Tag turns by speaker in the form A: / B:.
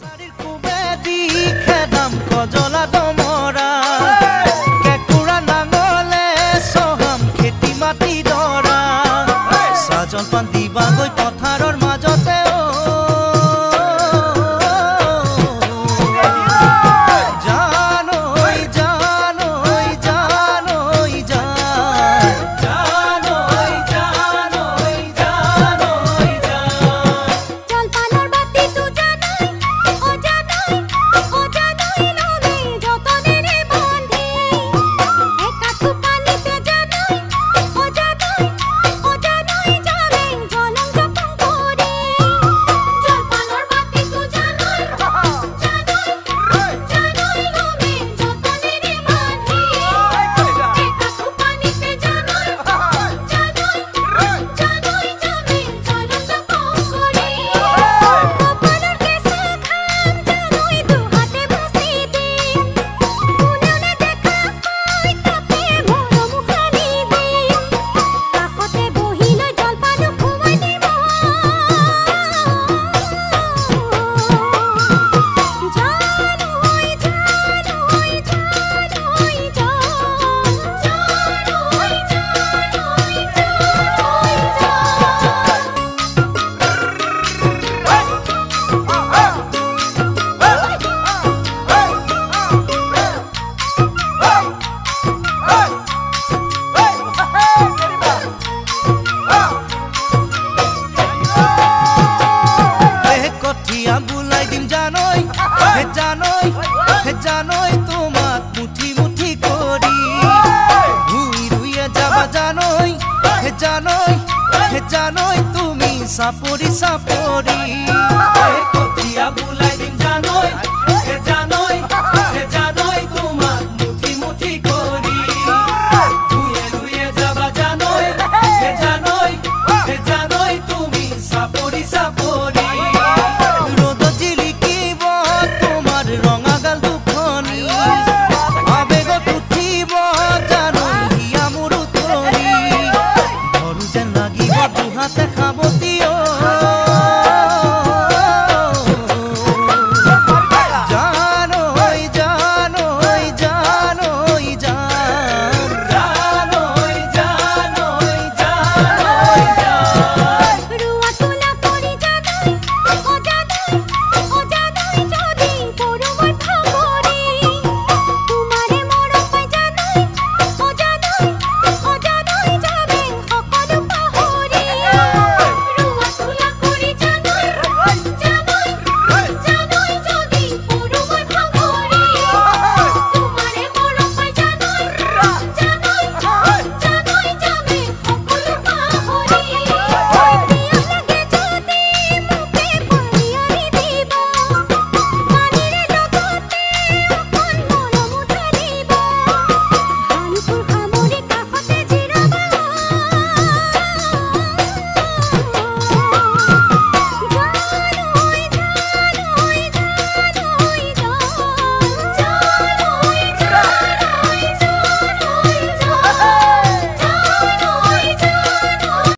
A: Sarir kubedi khedam kojola domora kekura nangole soham kheti mati dora sajon pan diba goi potharor majote জানোই তোমাক মুঠি মুঠি করি ভুই রুইয়ে যাবা জানোই তুমি সাপরি সাপরি কতিয়া বুলাই দিম জানোই তোমাক মুঠি মুঠি করি ভুইয়ে রুইয়ে যাবা জানোই তুমি সাপরি সাপরি